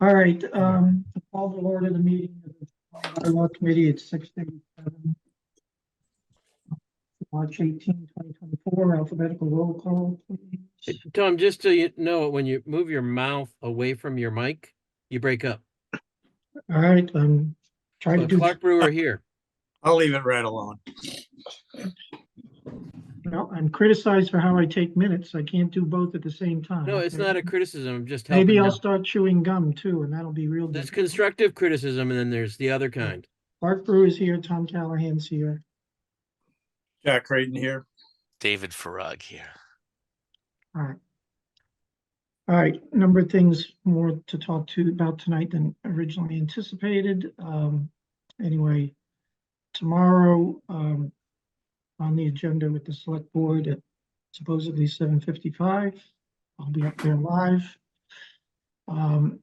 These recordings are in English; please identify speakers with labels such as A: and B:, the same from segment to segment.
A: All right, to call the order of the meeting of the Bylaw Committee at 6:37, March 18, 2024, alphabetical roll call, please.
B: Tom, just so you know, when you move your mouth away from your mic, you break up.
A: All right, try to do,
B: Clark Brewer here.
C: I'll leave it right alone.
A: well, I'm criticized for how I take minutes. I can't do both at the same time.
B: No, it's
A: okay?
B: not a criticism. I'm just helping
A: Maybe I'll
B: out.
A: start chewing gum too, and that'll be real
B: There's
A: difficult.
B: constructive criticism, and then there's the other kind.
A: Clark Brewer is here, Tom Callahan's here.
C: Jack Creighton here.
D: David Farag here.
A: All right. All right, number of things more to talk to about tonight than originally anticipated. Anyway, tomorrow, on the agenda with the select board at supposedly 7:55. I'll be up there live. So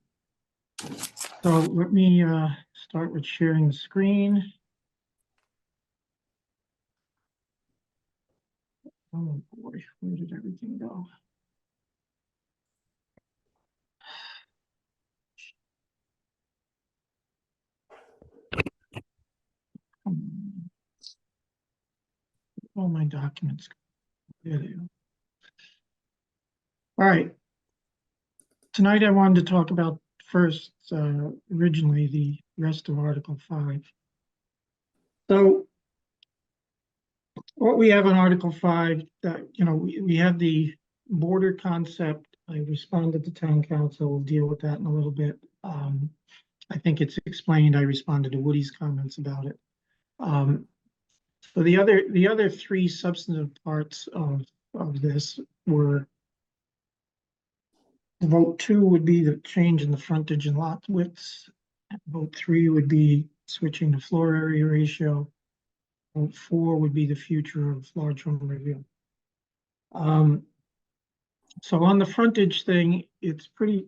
A: let me start with sharing the screen. Oh boy, where did everything go? All my documents. There they go. All right. Tonight I wanted to talk about first, originally the rest of Article 5. So what we have in Article 5, that, we have the border concept. I responded to town council. We'll deal with that in a little bit. I think it's explained. I responded to Woody's comments about it. So the other three substantive parts of this were, vote 2 would be the change in the frontage and lot widths. Vote 3 would be switching the floor area ratio. Vote 4 would be the future of large home review. So on the frontage thing, it's pretty,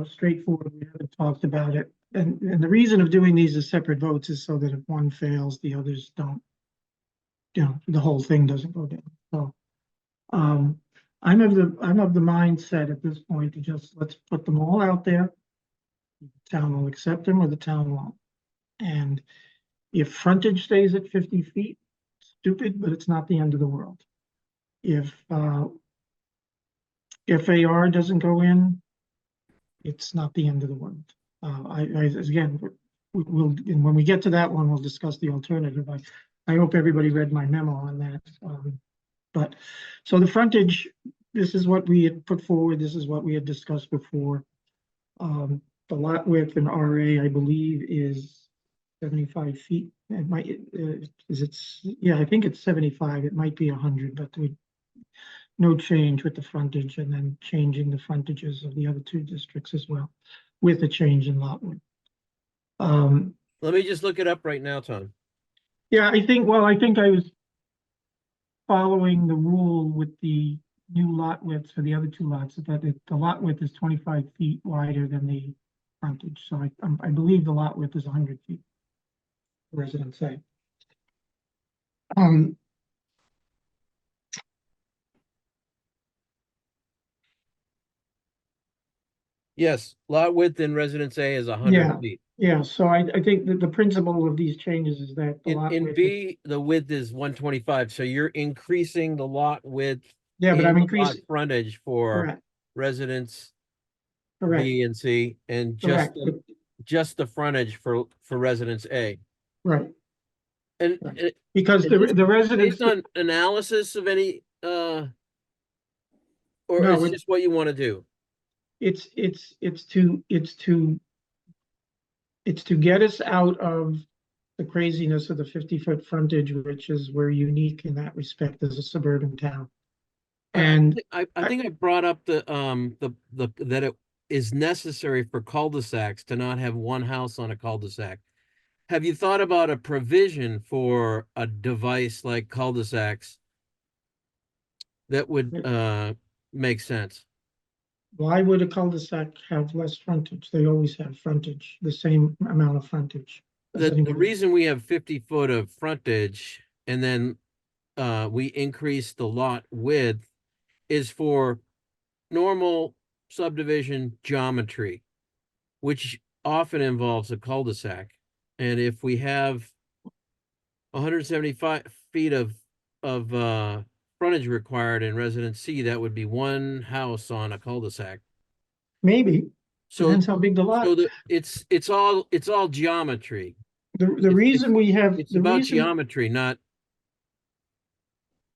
A: straightforward. We haven't talked about it. And the reason of doing these as separate votes is so that if one fails, the others don't, the whole thing doesn't go down. So I'm of the mindset at this point to just, let's put them all out there. The town will accept them or the town won't. And if frontage stays at 50 feet, stupid, but it's not the end of the world. If FAR doesn't go in, it's not the end of the world. Again, we'll, and when we get to that one, we'll discuss the alternative. I hope everybody read my memo on that. But so the frontage, this is what we had put forward. This is what we had discussed before. The lot width in RA, I believe, is 75 feet. It might, yeah, I think it's 75. It might be 100, but no change with the frontage, and then changing the frontages of the other two districts as well, with a change in lot width.
B: Let me just look it up right now, Tom.
A: Yeah, I think I was following the rule with the new lot widths for the other two lots, that the lot width is 25 feet wider than the frontage. So I believe the lot width is 100 feet. Residents say.
B: Yes, lot width in Residence A is 100 feet.
A: Yeah, so I think that the principle of these changes is that the lot
B: In
A: width
B: B, the width is 125, so you're increasing the lot width.
A: Yeah, but I'm
B: and
A: increasing.
B: lot frontage for
A: Correct.
B: residents
A: Correct.
B: B and C, and
A: Correct.
B: just the frontage for residence A.
A: Right.
B: And
A: Right. Because the residents,
B: based on analysis of any or
A: No,
B: it's just what you want to do.
A: it's to get us out of the craziness of the 50-foot frontage, which is we're unique in that respect as a suburban town. And
B: I think I brought up the that it is necessary for cul-de-sacs to not have one house on a cul-de-sac. Have you thought about a provision for a device like cul-de-sacs that would make sense?
A: why would a cul-de-sac have less frontage? They always have frontage, the same amount of frontage.
B: The reason we have 50 foot of frontage and then we increase the lot width is for normal subdivision geometry. which often involves a cul-de-sac. And if we have 175 feet of frontage required in residence C, that would be one house on a cul-de-sac.
A: Maybe,
B: So,
A: depends how big the lot.
B: it's all geometry.
A: The
B: It's-
A: reason we have,
B: It's
A: the
B: about
A: reason,
B: geometry, not,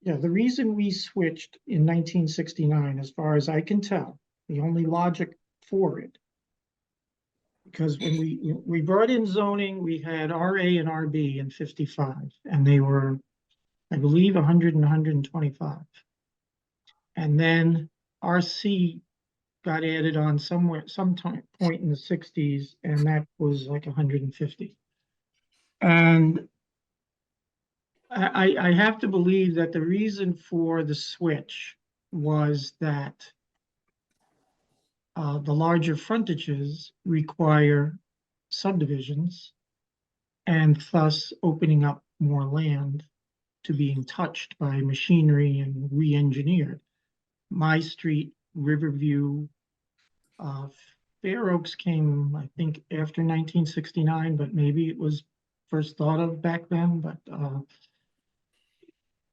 A: yeah, the reason we switched in 1969, as far as I can tell, the only logic for it. Because when we brought in zoning, we had RA and RB in 55, and they were, I believe, 100 and 125. And then RC got added on sometime point in the 60s, and that was like 150. And I have to believe that the reason for the switch was that the larger frontages require subdivisions and thus opening up more land to being touched by machinery and re-engineered. My Street, Riverview, Fair Oaks came, I think, after 1969, but maybe it was first thought of back then. But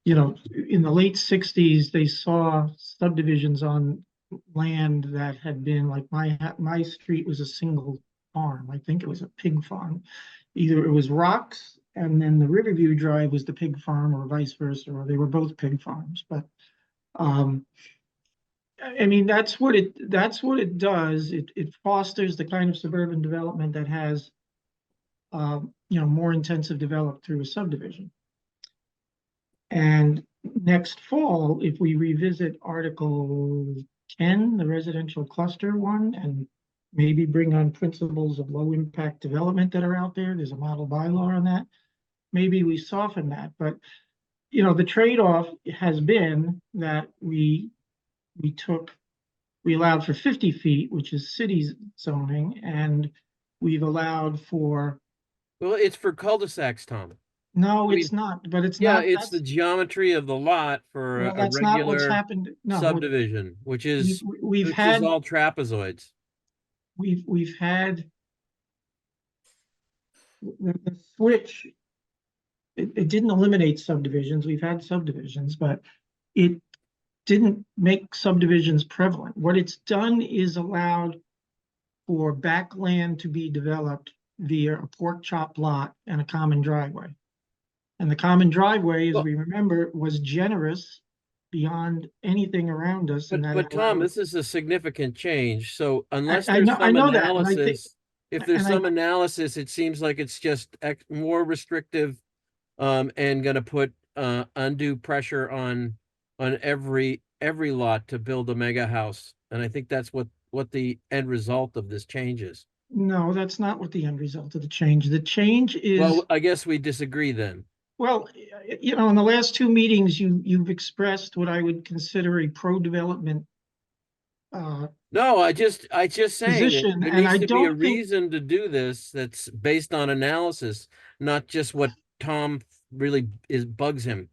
A: you know, in the late 60s, they saw subdivisions on land that had been like my street was a single farm. I think it was a pig farm. Either it was rocks, and then the Riverview Drive was the pig farm, or vice versa, or they were both pig farms. But I mean, that's what it does. It fosters the kind of suburban development that has you know, more intensive developed through a subdivision. And next fall, if we revisit Article 10, the residential cluster one, and maybe bring on principles of low impact development that are out there, there's a model bylaw on that. Maybe we soften that, but you know, the trade-off has been that we allowed for 50 feet, which is city zoning, and we've allowed for,
B: well, it's for cul-de-sacs, Tom.
A: no,
B: I
A: it's not, but it's
B: Yeah,
A: not,
B: it's the geometry of the lot for
A: well,
B: a
A: that's not what's
B: regular
A: happened. No,
B: subdivision, which is
A: we've had,
B: all trapezoids.
A: we've had the switch. It didn't eliminate subdivisions. We've had subdivisions, but it didn't make subdivisions prevalent. What it's done is allowed for backland to be developed via a pork chop lot and a common driveway. And the common driveway, as
B: Well-
A: we remember, was generous beyond anything around us. And
B: But
A: that
B: Tom,
A: allowed,
B: this is a significant change. So unless
A: I
B: there's
A: know, I
B: some
A: know that, and I think,
B: analysis, if there's
A: and I,
B: some analysis, it seems like it's just more restrictive and gonna put undue pressure on every lot to build a mega house. And I think that's what the end result of this change is.
A: no, that's not what the end result of the change. The change is,
B: Well, I guess we disagree then.
A: well, you know, in the last two meetings, you've expressed what I would consider a pro-development
B: No, I just saying that
A: position,
B: there
A: and
B: needs
A: I
B: to be a
A: don't think,
B: reason to do this that's based on analysis, not just what Tom really bugs him.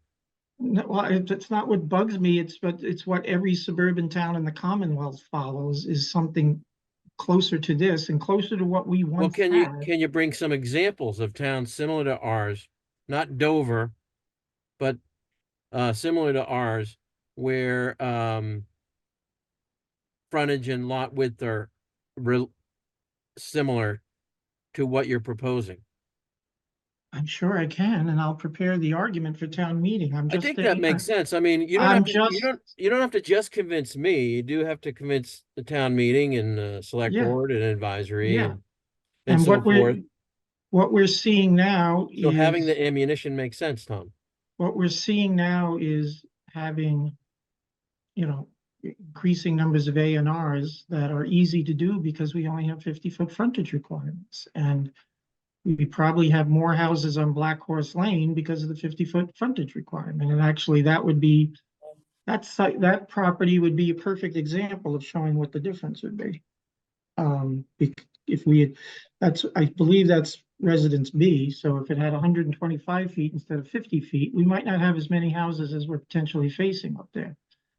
A: no, well, it's not what bugs me, it's what every suburban town in the Commonwealth follows, is something closer to this and closer to what we
B: Well,
A: once had.
B: can you bring some examples of towns similar to ours, not Dover, but similar to ours, where frontage and lot width are similar to what you're proposing?
A: I'm sure I can, and I'll prepare the argument for town meeting. I'm
B: I
A: just
B: think that
A: saying,
B: makes sense. I mean, you don't
A: I'm
B: have to,
A: just,
B: you don't have to just convince me. You do have to convince the town meeting and select
A: yeah,
B: board and advisory
A: yeah.
B: and
A: And
B: so forth.
A: what we're seeing now
B: So having
A: is,
B: the ammunition makes sense, Tom.
A: what we're seeing now is having, you know, increasing numbers of A&Rs that are easy to do because we only have 50-foot frontage requirements. And we probably have more houses on Black Horse Lane because of the 50-foot frontage requirement. And actually that would be, that property would be a perfect example of showing what the difference would be. If we had, I believe that's residence B. So if it had 125 feet instead of 50 feet, we might not have as many houses as we're potentially facing up there.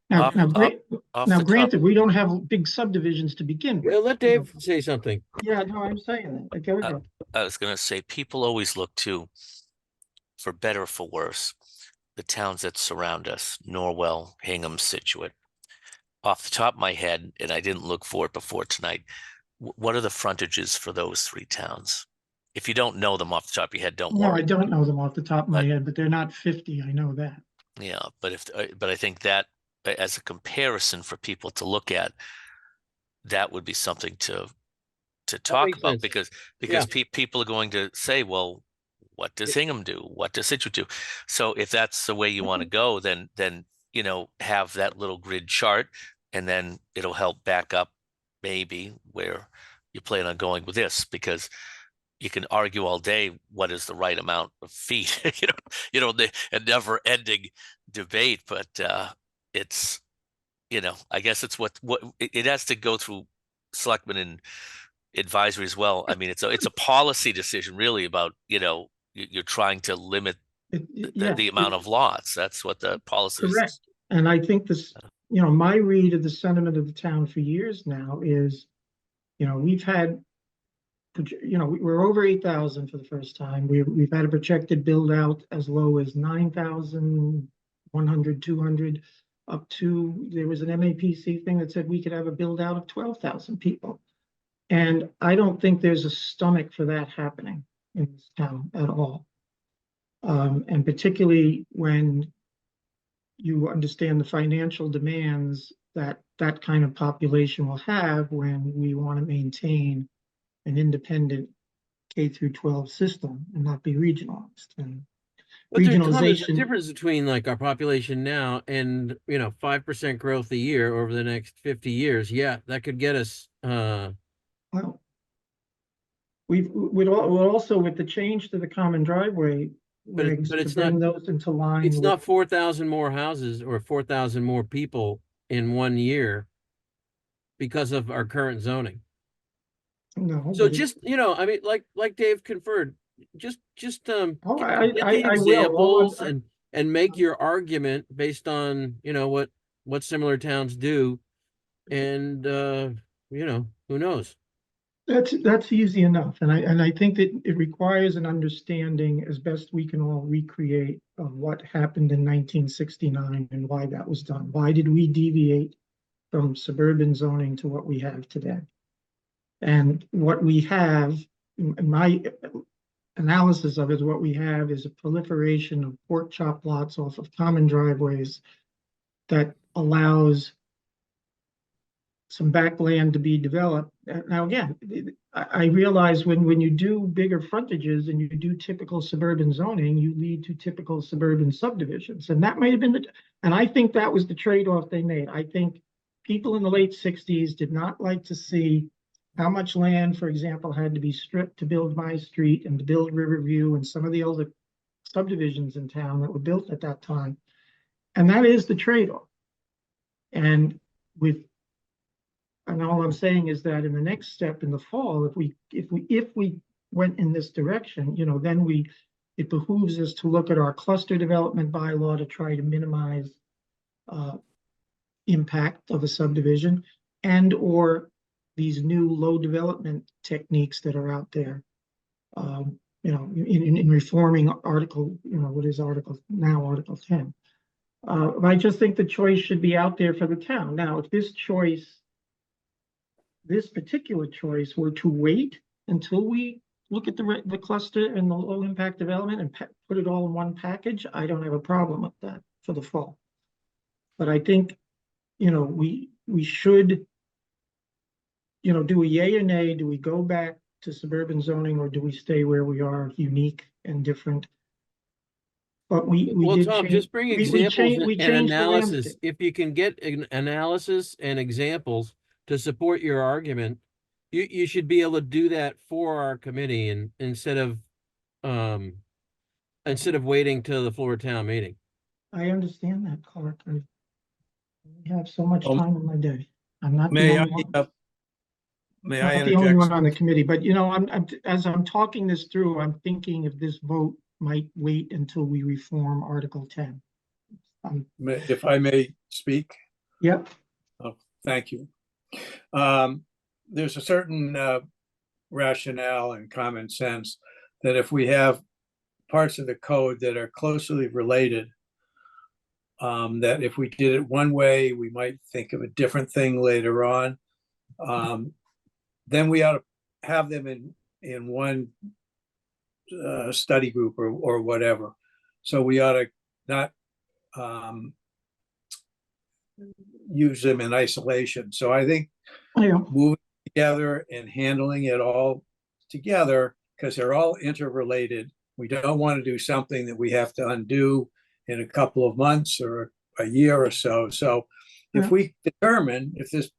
A: Now,
D: Off-
A: now,
D: off- off
A: now
D: the top,
A: granted, we don't have big subdivisions to begin with.
B: Well, let
A: you know.
B: Dave say something.
A: Yeah, no, I'm saying that. Okay, we go.
D: I was gonna say, people always look to, for better or for worse, the towns that surround us, Norwell, Hingham, Situate. Off the top of my head, and I didn't look for it before tonight, what are the frontages for those three towns? If you don't know them off the top of your head, don't
A: No, I
D: worry.
A: don't know them off the top of my
D: But-
A: head, but they're not 50. I know that.
D: Yeah, but I think that as a comparison for people to look at, that would be something to talk
B: makes
D: about
B: sense.
D: because
B: Yeah.
D: people are going to say, well, what does Hingham do? What does Situate do? So if that's the way you want to go, then have that little grid chart, and then it'll help back up maybe where you plan on going with this, because you can argue all day what is the right amount of feet. A never ending debate, but it's I guess it's what it has to go through selectmen and advisory as well. I mean, it's a policy decision really about, you're trying to limit
A: Yeah,
D: the amount of lots. That's what the policy is.
A: correct. And I think this, my read of the sentiment of the town for years now is, we've had, we're over 8,000 for the first time. We've had a projected build out as low as 9,100, 200, up to, there was an MAPC thing that said we could have a build out of 12,000 people. And I don't think there's a stomach for that happening in this town at all. And particularly when you understand the financial demands that that kind of population will have when we want to maintain an independent K through 12 system and not be regionalized. And
B: But Tom, there's a
A: regionalization,
B: difference between like our population now and 5% growth a year over the next 50 years. Yeah, that could get us
A: well, we're also with the change to the common driveway regs
B: but
A: to
B: it's
A: bring
B: not
A: those into line
B: it's
A: with,
B: not 4,000 more houses or 4,000 more people in 1 year because of our current zoning.
A: no.
B: So
A: but it-
B: just, I mean, like Dave conferred, just
A: Oh,
B: get the
A: I will.
B: examples and make your argument based on, what similar towns do. And, who knows?
A: That's easy enough, and I think that it requires an understanding as best we can all recreate of what happened in 1969 and why that was done. Why did we deviate from suburban zoning to what we have today? And what we have, in my analysis of it, what we have is a proliferation of pork chop lots off of common driveways that allows some backland to be developed. Now, again, I realize when you do bigger frontages and you do typical suburban zoning, you lead to typical suburban subdivisions. And that might have been and I think that was the trade-off they made. I think people in the late 60s did not like to see how much land, for example, had to be stripped to build My Street and to build Riverview and some of the other subdivisions in town that were built at that time. And that is the trade-off. And all I'm saying is that in the next step in the fall, if we went in this direction, then it behooves us to look at our cluster development bylaw to try to minimize impact of a subdivision or these new low development techniques that are out there. In reforming Article, what is Article 10. I just think the choice should be out there for the town. Now, if this particular choice were to wait until we look at the cluster and the low impact development and put it all in one package, I don't have a problem with that for the fall. But I think, we should, do a yay or nay. Do we go back to suburban zoning or do we stay where we are, unique and different? But we did
B: Tom,
A: change,
B: just bring
A: we
B: examples
A: changed
B: and
A: the
B: analysis.
A: landscape.
B: If you can get an analysis and examples to support your argument, you should be able to do that for our committee and instead of waiting till the floor town meeting.
A: I understand that, Clark. I have so much
C: Um,
A: time in my day. I'm not the
C: May I,
A: only one.
C: may I
A: Not the only one
C: interject?
A: on the committee, but as I'm talking this through, I'm thinking if this vote might wait until we reform Article 10.
C: If I may speak,
A: Yep,
C: Thank you. There's a certain rationale and common sense that if we have parts of the code that are closely related, that if we did it one way, we might think of a different thing later on. Then we ought to have them in one study group or whatever. So we ought to not use them in isolation. So I think
A: yeah,
C: moving together and handling it all together, because they're all interrelated. We don't want to do something that we have to undo in a couple of months or a year or so. So
A: Yeah.
C: if this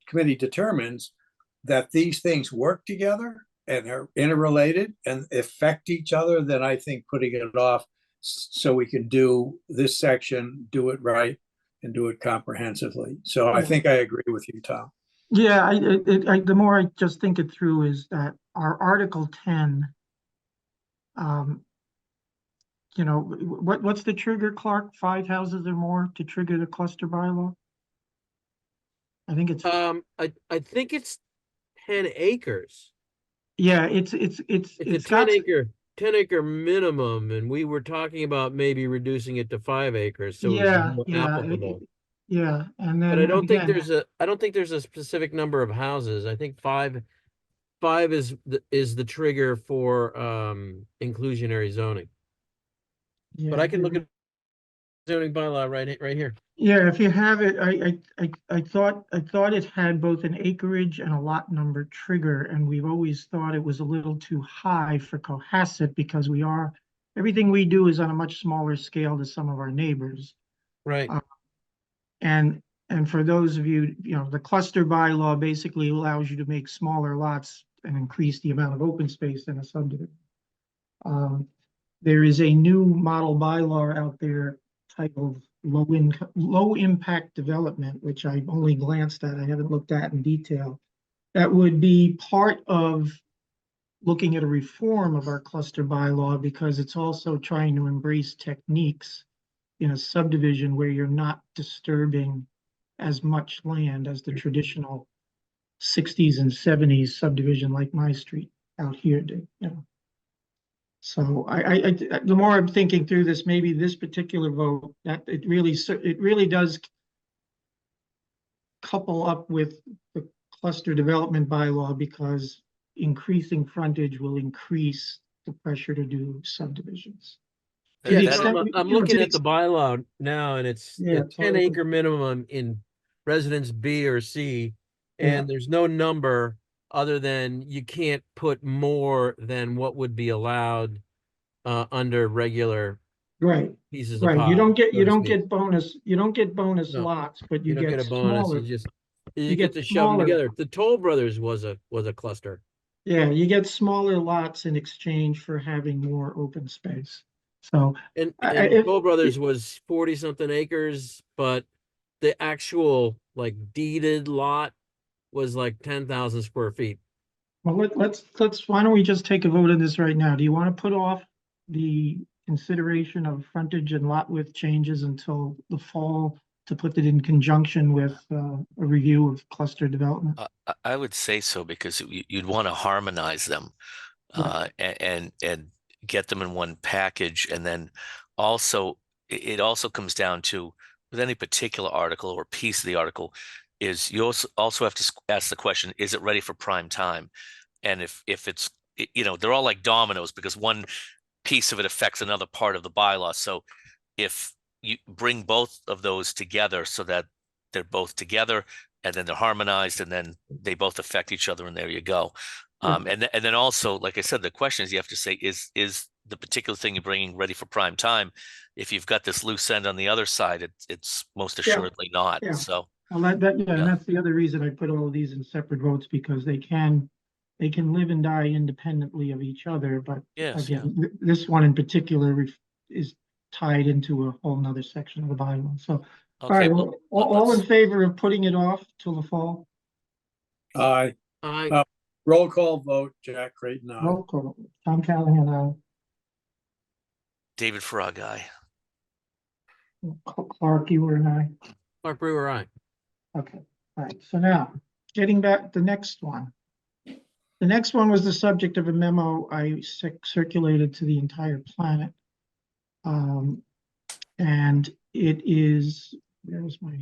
C: committee determines that these things work together and are interrelated and affect each other, then I think putting it off so we can do this section, do it right, and do it comprehensively. So I
A: Yeah.
C: think I agree with you, Tom.
A: yeah, the more I just think it through is that our Article 10, you know, what's the trigger, Clark? 5 houses or more to trigger the cluster bylaw? I think it's,
B: I think it's 10 acres.
A: yeah,
B: It's a
A: it's got,
B: 10 acre minimum, and we were talking about maybe reducing it to 5 acres, so it was
A: yeah,
B: more
A: yeah,
B: applicable.
A: yeah, and
B: But I
A: then
B: don't think
A: again,
B: I don't think there's a specific number of houses. I think five is the trigger for inclusionary zoning. But
A: yeah,
B: I can look at zoning bylaw right here.
A: yeah, if you have it, I thought it had both an acreage and a lot number trigger, and we've always thought it was a little too high for Cohasset because everything we do is on a much smaller scale to some of our neighbors.
B: Right.
A: And for those of you, the cluster bylaw basically allows you to make smaller lots and increase the amount of open space in a subdivision. There is a new model bylaw out there titled low impact development, which I've only glanced at. I haven't looked at in detail. That would be part of looking at a reform of our cluster bylaw because it's also trying to embrace techniques in a subdivision where you're not disturbing as much land as the traditional 60s and 70s subdivision like my street out here did. So the more I'm thinking through this, maybe this particular vote, that it really does couple up with the cluster development bylaw because increasing frontage will increase the pressure to do subdivisions. To the
D: That-
A: extent,
B: I'm
A: you know, to
B: looking
A: the
B: at the bylaw now, and it's
A: Yeah,
B: a
A: it's
B: 10
A: Article-
B: acre minimum in residence B or C,
A: Yeah.
B: and there's no number other than you can't put more than what would be allowed under regular
A: Right,
B: pieces of
A: right.
B: pie, so to speak.
A: You don't get bonus
B: No,
A: lots, but
B: you
A: you
B: don't get
A: get
B: a bonus.
A: smaller.
B: You
A: You
B: get
A: get
B: to shove them
A: smaller.
B: together. The Toll Brothers was a cluster,
A: Yeah, you get smaller lots in exchange for having more open space. So
B: and
A: I,
B: Toll Brothers was 40 something acres, but the actual like deeded lot was like 10,000 square feet.
A: well, why don't we just take a vote on this right now? Do you want to put off the consideration of frontage and lot width changes until the fall to put it in conjunction with a review of cluster development?
D: I would say so because you'd want to harmonize them, and get them in one package, and then also it also comes down to with any particular article or piece of the article is you also have to ask the question, is it ready for prime time? And if it's they're all like dominoes because one piece of it affects another part of the bylaw. So if you bring both of those together so that they're both together and then they're harmonized and then they both affect each other and there you go. And then also, like I said, the question is you have to say, is the particular thing you're bringing ready for prime time? If you've got this loose end on the other side, it's most assuredly not.
A: Yeah.
D: So
A: Well, and that's the other reason I put all of these in separate votes because they can live and die independently of each other. But
D: yes,
A: again, this one in particular is tied into a whole nother section of the bylaw. So, all
D: okay.
A: right,
D: Well,
A: all in
D: let's
A: favor of putting it off till the fall?
C: Aye.
B: I
C: Roll call vote, Jack Creighton, aye.
A: Roll call. Tom Callahan,
D: David Farrar guy.
A: Clark, you were an aye.
B: Mark Brewer, I.
A: Okay, all right, so now, getting back, the next one. The next one was the subject of a memo I circulated to the entire planet. And it is, where's my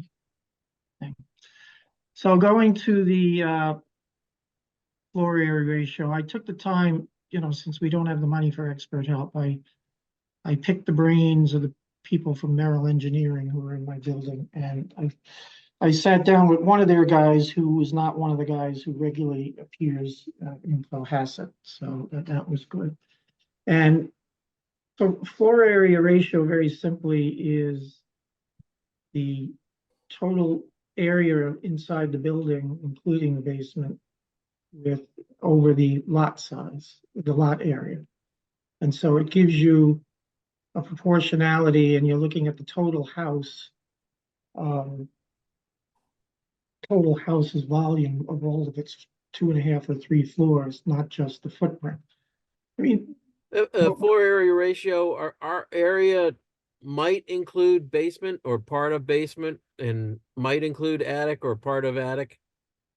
A: thing? So going to the floor area ratio, I took the time, since we don't have the money for expert help, I picked the brains of the people from Merrill Engineering who are in my building, and I sat down with one of their guys who was not one of the guys who regularly appears in Cohasset, so that was good. And so floor area ratio very simply is the total area inside the building, including the basement, with over the lot size, the lot area. And so it gives you a proportionality, and you're looking at the total house, total house's volume of all of its 2.5 or 3 floors, not just the footprint. I mean,
B: Floor area ratio, our area might include basement or part of basement and might include attic or part of attic.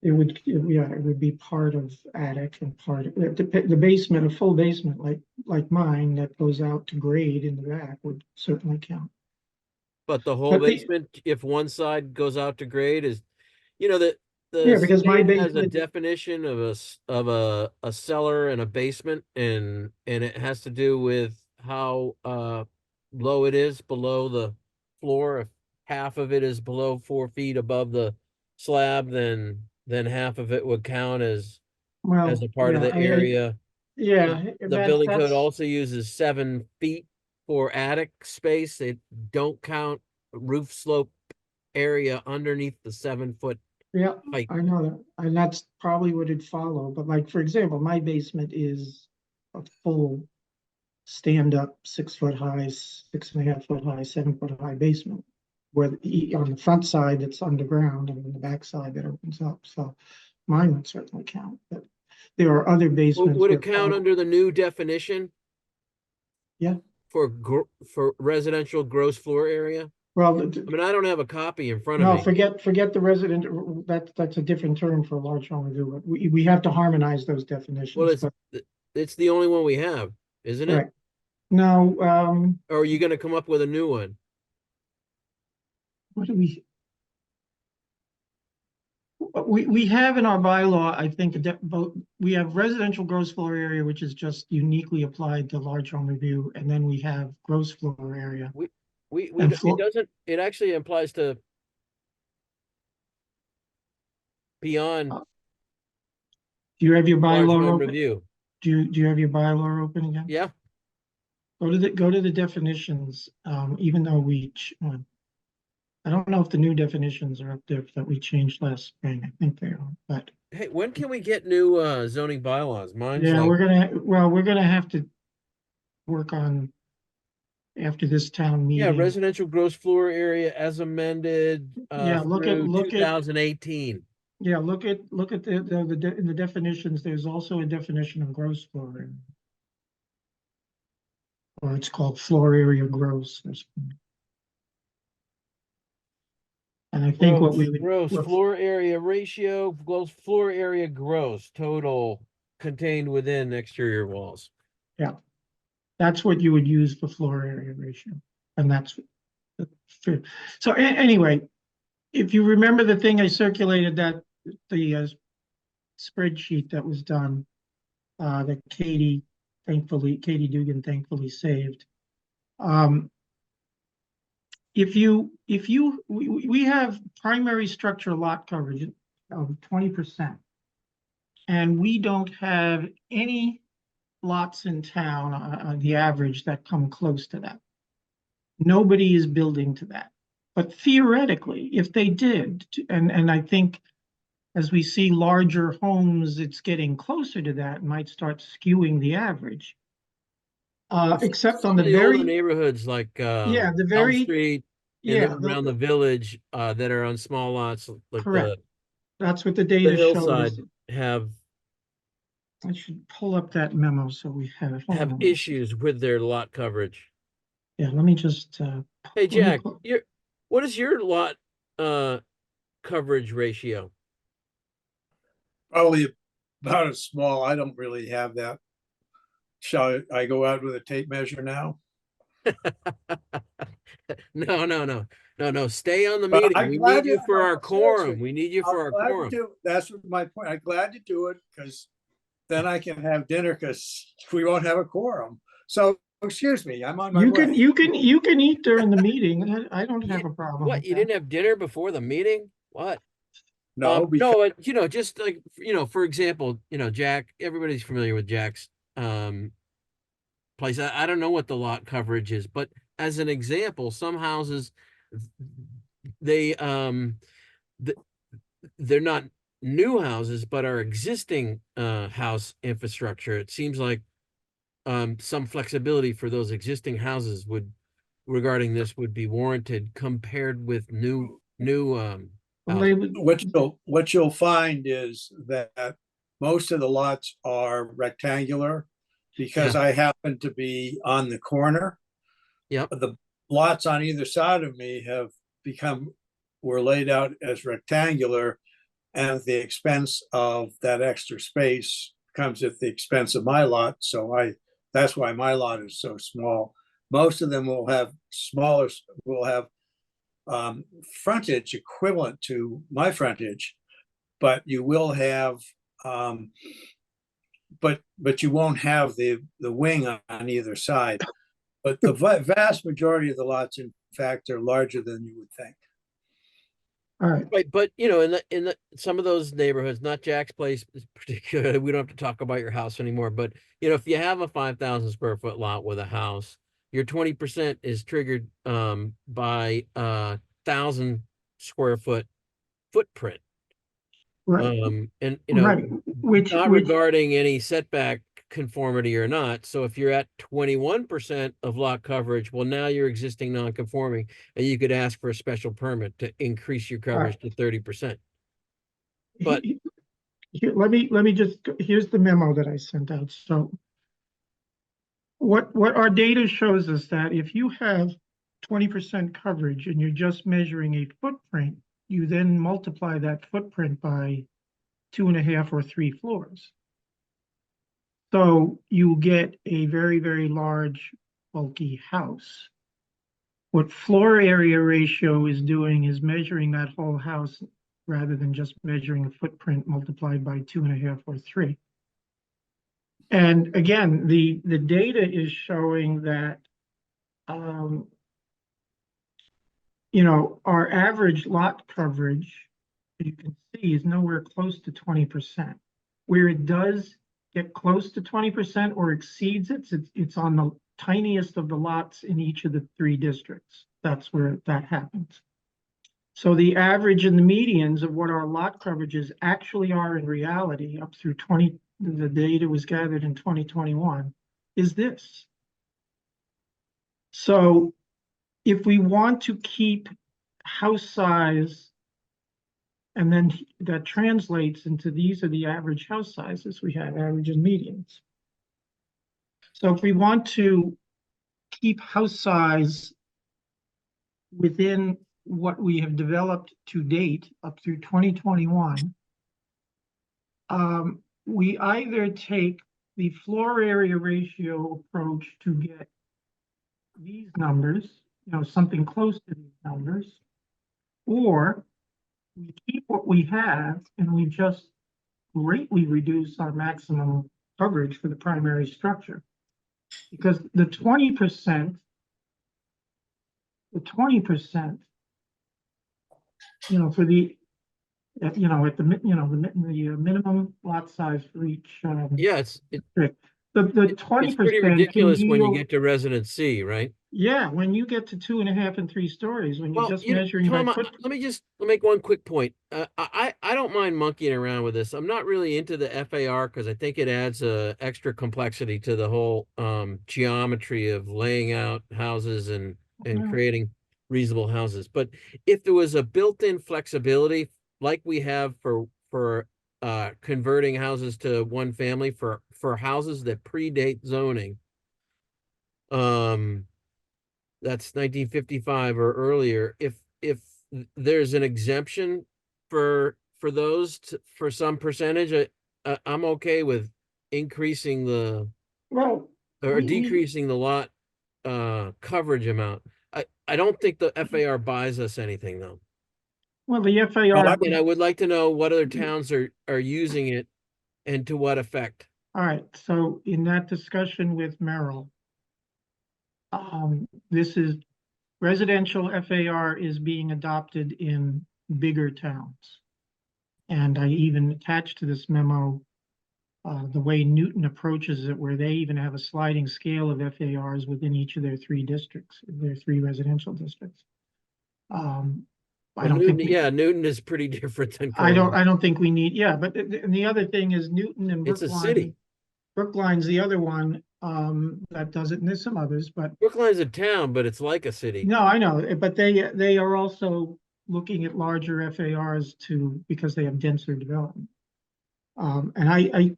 A: it would be part of attic and part of the basement, a full basement like mine that goes out to grade in the back would certainly count.
B: But the whole
A: But
B: basement, if one side goes out to grade, is, the
A: Yeah, because my
B: state has a
A: basement,
B: definition of a cellar and a basement, and it has to do with how low it is below the floor. If half of it is below 4 feet above the slab, then half of it would count as
A: well,
B: a part of
A: yeah,
B: the area.
A: yeah,
B: The building code also uses 7 feet for attic space. They don't count roof slope area underneath the 7-foot
A: yeah,
B: height.
A: I know that, and that's probably what it'd follow, but like, for example, my basement is a full stand-up 6 foot high, 6.5 foot high, 7 foot high basement. Where on the front side, it's underground, and on the back side, that opens up, so mine would certainly count, but there are other basements.
B: Would it
A: where
B: count under the new definition
A: Yeah,
B: for residential gross floor area?
A: well,
B: I mean, I don't have a copy in front of
A: no,
B: me.
A: forget the resident, that's a different term for a large home review, but we have to harmonize those
B: Well,
A: definitions, but,
B: it's the only one we have, isn't it?
A: right. Now,
B: Or are you gonna come up with a new one?
A: what do we have in our bylaw, I think, we have residential gross floor area, which is just uniquely applied to large home review, and then we have gross floor area. And
B: It actually applies to beyond
A: Do you have your
B: large
A: bylaw
B: home
A: open?
B: review.
A: Do you have your bylaw open again?
B: Yeah,
A: Go to the definitions, even though I don't know if the new definitions are up there that we changed last spring. I think they are, but
B: hey, when can we get new zoning bylaws? Mine's
A: yeah,
B: like,
A: we're gonna have to work on after this town
B: yeah,
A: meeting.
B: residential gross floor area as amended
A: Yeah,
B: through 2018.
A: Yeah, look at in the definitions, there's also a definition of gross floor area. Or it's called floor area gross. And I think what we would.
B: Gross floor area ratio, gross floor area gross total contained within exterior walls.
A: Yeah, that's what you would use for floor area ratio, and that's true. So anyway, if you remember the thing I circulated, that the spreadsheet that was done, that Katie Dugan thankfully saved. We have primary structure lot coverage of 20%. And we don't have any lots in town on the average that come close to that. Nobody is building to that. But theoretically, if they did, and I think as we see larger homes, it's getting closer to that, might start skewing the average. Except on the
B: Some of older
A: very,
B: neighborhoods like
A: yeah, the
B: Elm
A: very,
B: Street
A: yeah,
B: and around the village that are on small lots like
A: correct. That's what the
B: the
A: data showed us.
B: hillside have
A: I should pull up that memo so we have it. Hold on.
B: issues with their lot coverage.
A: Yeah, let me just.
B: Hey
A: let me
B: Jack,
A: pull-
B: what is your lot coverage ratio?
C: Probably about as small. I don't really have that. Shall I go out with a tape measure now?
B: No. Stay on the
C: But
B: meeting.
C: I'm
B: We
C: glad
B: need you for
C: no,
B: our
C: seriously,
B: quorum. We need you
C: I'm
B: for our
C: glad to
B: quorum.
C: do, that's my point. I'm glad to do it because then I can have dinner because we won't have a quorum. So, excuse me, I'm on my
A: You can,
C: way.
A: you can eat during the meeting. I don't
B: Yeah,
A: have a problem
B: what,
A: with
B: you
A: that.
B: didn't have dinner before the meeting? What?
C: No, because
B: No, just like, for example, Jack, everybody's familiar with Jack's place. I don't know what the lot coverage is, but as an example, some houses, they th- they're not new houses, but are existing house infrastructure. It seems like some flexibility for those existing houses regarding this would be warranted compared with new
A: Well, they
B: houses.
A: would,
C: what you'll find is that most of the lots are rectangular because
B: Yeah.
C: I happen to be on the corner.
B: Yep.
C: The lots on either side of me were laid out as rectangular, and at the expense of that extra space comes at the expense of my lot. That's why my lot is so small. Most of them will have frontage equivalent to my frontage, but you will have, um, but you won't have the wing on either side. But the vast majority of the lots, in fact, are larger than you would think.
A: all right.
B: Right, but in the some of those neighborhoods, not Jack's place particularly, we don't have to talk about your house anymore, but if you have a 5,000 square foot lot with a house, your 20% is triggered by 1,000 square foot footprint.
A: Right,
B: And
A: right, which,
B: not regarding any setback conformity or not. So if you're at 21% of lot coverage, well, now you're existing non-conforming, and you could ask for a special permit to increase your
A: all right.
B: coverage to 30%. But
A: Let me just, here's the memo that I sent out. So what our data shows us that if you have 20% coverage and you're just measuring a footprint, you then multiply that footprint by 2.5 or 3 floors. So you get a very, very large bulky house. What floor area ratio is doing is measuring that whole house rather than just measuring a footprint multiplied by 2.5 or 3. And again, the data is showing that, our average lot coverage, you can see, is nowhere close to 20%. Where it does get close to 20% or exceeds it, it's on the tiniest of the lots in each of the 3 districts. That's where that happens. So the average and the medians of what our lot coverages actually are in reality up through the data was gathered in 2021 is this. So if we want to keep house size, and then that translates into these are the average house sizes we have, average and medians. So if we want to keep house size within what we have developed to date up through 2021, we either take the floor area ratio approach to get these numbers, something close to these numbers, or we keep what we have and we just greatly reduce our maximum coverage for the primary structure. Because the 20%, for the, at the minimum lot size for each
B: yeah, it's
A: district, the
B: pretty
A: 20% can
B: ridiculous when you
A: yield,
B: get to residence C, right?
A: yeah, when you get to 2.5 and 3 stories, when you're
B: Well,
A: just measuring by
B: Tom,
A: foot.
B: let me make one quick point. I don't mind monkeying around with this. I'm not really into the FAR because I think it adds extra complexity to the whole geometry of laying out houses and creating reasonable houses. But if there was a built-in flexibility like we have for converting houses to one family for houses that predate zoning, that's 1955 or earlier. If there's an exemption for those, for some percentage, I'm okay with increasing
A: Well,
B: or
A: we-
B: decreasing the lot coverage amount. I don't think the FAR buys us anything though.
A: well, the
C: Well,
A: FAR,
B: And I would like to know what other towns are using it and to what effect.
A: all right, so in that discussion with Merrill, this is residential FAR is being adopted in bigger towns. And I even attached to this memo the way Newton approaches it, where they even have a sliding scale of FARs within each of their three districts, their three residential districts. I
B: Well,
A: don't think,
B: Newton is pretty different than
A: I
B: Groveland.
A: don't think we need, yeah, but and the other thing is Newton and
B: It's a
A: Brookline.
B: city.
A: Brookline's the other one that does it, and there's some others, but
B: Brookline's a town, but it's like a city.
A: no, I know, but they are also looking at larger FARs because they have denser development. And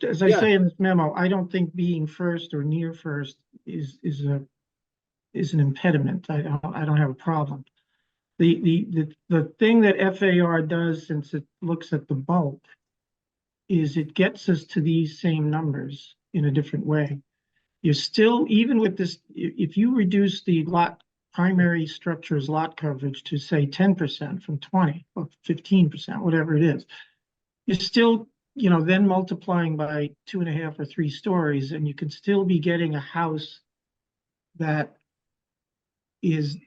A: as I
B: Yeah.
A: say in this memo, I don't think being first or near first is an impediment. I don't have a problem. The thing that FAR does, since it looks at the bulk, is it gets us to these same numbers in a different way. You're still, even with this, if you reduce the primary structure's lot coverage to say 10% from 20 or 15%, whatever it is, you're still, then multiplying by 2.5 or 3 stories, and you can still be getting a house that is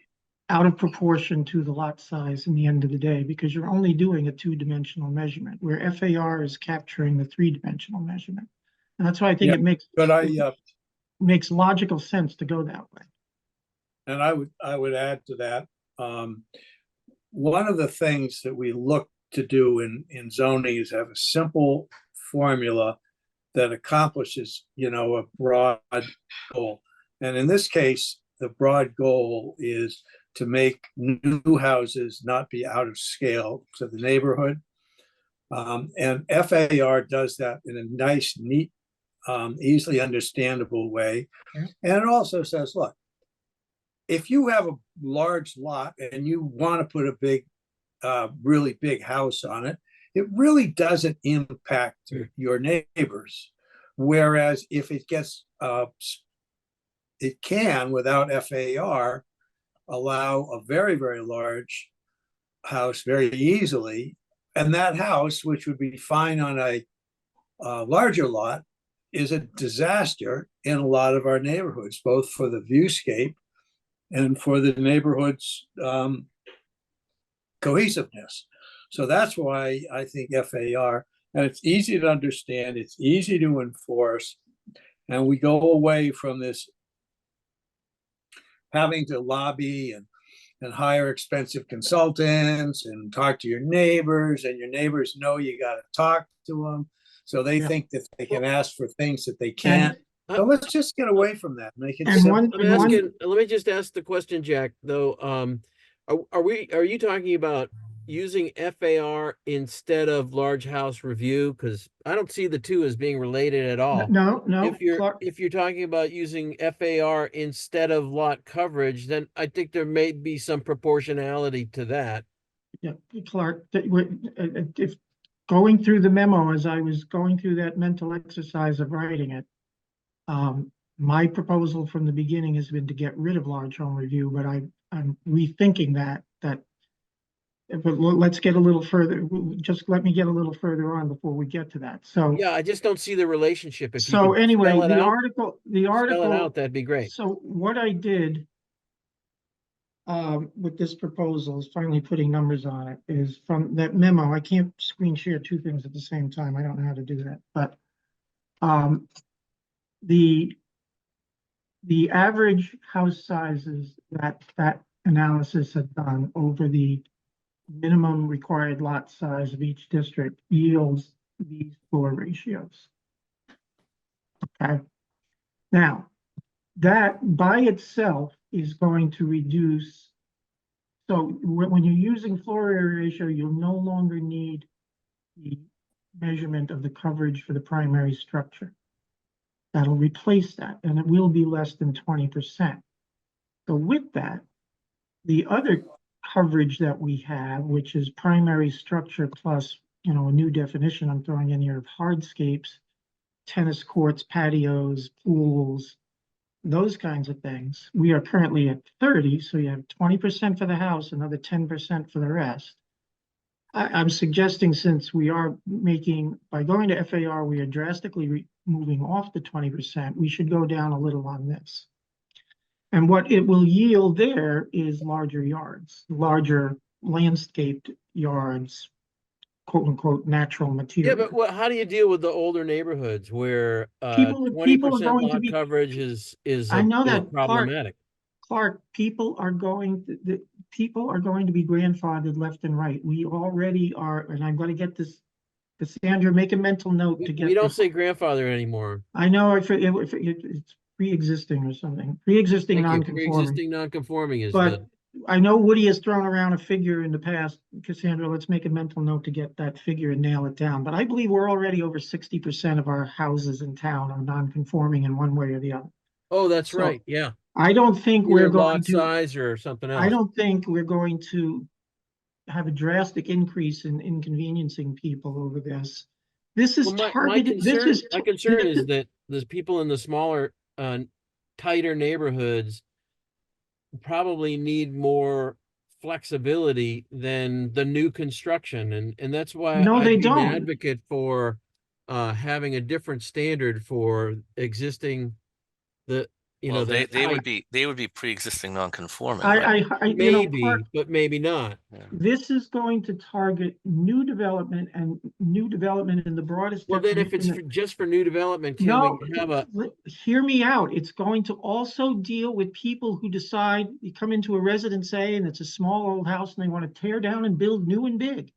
A: out of proportion to the lot size in the end of the day, because you're only doing a 2-dimensional measurement, where FAR is capturing the 3-dimensional measurement. And that's why I think
C: Yeah,
A: it makes
C: but
A: makes logical sense to go that way.
C: and I would add to that, one of the things that we look to do in zoning is have a simple formula that accomplishes, a broad goal. And in this case, the broad goal is to make new houses not be out of scale to the neighborhood. And FAR does that in a nice, neat, easily understandable way.
A: Yeah.
C: And it also says, look, if you have a large lot and you want to put a big, really big house on it, it really doesn't impact your neighbors. Whereas if it gets, it can, without FAR, allow a very, very large house very easily. And that house, which would be fine on a larger lot, is a disaster in a lot of our neighborhoods, both for the viewscape and for the neighborhood's cohesiveness. So that's why I think FAR, and it's easy to understand, it's easy to enforce, and we go away from this having to lobby and hire expensive consultants and talk to your neighbors, and your neighbors know you got to talk to them. So they think that they can ask for things that they can't. So let's just get away from that. Make it simple.
B: Let me just ask the question, Jack, though. Are you talking about using FAR instead of large house review? Because I don't see the two as being related at all.
A: No,
B: If you're talking about using FAR instead of lot coverage, then I think there may be some proportionality to that.
A: Yeah, Clark, if going through the memo, as I was going through that mental exercise of writing it, my proposal from the beginning has been to get rid of large home review, but I'm rethinking that, but let's get a little further. Just let me get a little further on before we get to that. So
B: yeah, I just don't see the relationship. If
A: so
B: you
A: anyway,
B: spell it
A: the
B: out,
A: article,
B: spell it out, that'd be great.
A: So what I did with this proposal is finally putting numbers on it, is from that memo. I can't screen share two things at the same time. I don't know how to do that, but the average house sizes that analysis had done over the minimum required lot size of each district yields these floor ratios. Okay. Now, that by itself is going to reduce. So when you're using floor area ratio, you'll no longer need the measurement of the coverage for the primary structure. That'll replace that, and it will be less than 20%. So with that, the other coverage that we have, which is primary structure plus, a new definition I'm throwing in here of hardscapes, tennis courts, patios, pools, those kinds of things. We are currently at 30, so you have 20% for the house, another 10% for the rest. I'm suggesting, since we are by going to FAR, we are drastically moving off the 20%, we should go down a little on this. And what it will yield there is larger yards, larger landscaped yards, quote unquote, natural
B: Yeah,
A: material.
B: but how do you deal with the older neighborhoods where
A: People are
B: 20%
A: going to
B: lot
A: be,
B: coverage is
A: I know that,
B: problematic?
A: Clark, people are going to be grandfathered left and right. We already are, and I'm going to get this, Cassandra, make a mental note to
B: We
A: get
B: don't
A: this.
B: say grandfather anymore.
A: I know, it's pre-existing or something, pre-existing
B: Thank you.
A: non-conforming.
B: Pre-existing non-conforming is
A: But
B: the,
A: I know Woody has thrown around a figure in the past. Cassandra, let's make a mental note to get that figure and nail it down. But I believe we're already over 60% of our houses in town are non-conforming in one way or the other.
B: oh, that's
A: So
B: right, yeah.
A: I don't think we're
B: Either
A: going
B: lot
A: to,
B: size or something
A: I
B: else.
A: don't think we're going to have a drastic increase in inconveniencing people over this. This is
B: Well, my
A: targeted,
B: concern, my concern is that there's people in the smaller, tighter neighborhoods probably need more flexibility than the new construction, and that's why
A: No, they
B: I'd be an
A: don't.
B: advocate for having a different standard for existing the,
D: Well,
B: the
D: they
B: height.
D: would be pre-existing non-conforming, right?
A: Clark,
B: Maybe, but maybe not.
D: Yeah.
A: this is going to target new development, and new development in the broadest
B: Well, then if it's
A: definition.
B: just for new development, can
A: No,
B: we have a,
A: hear me out. It's going to also deal with people who decide, you come into a Residence A and it's a small old house and they want to tear down and build new and big.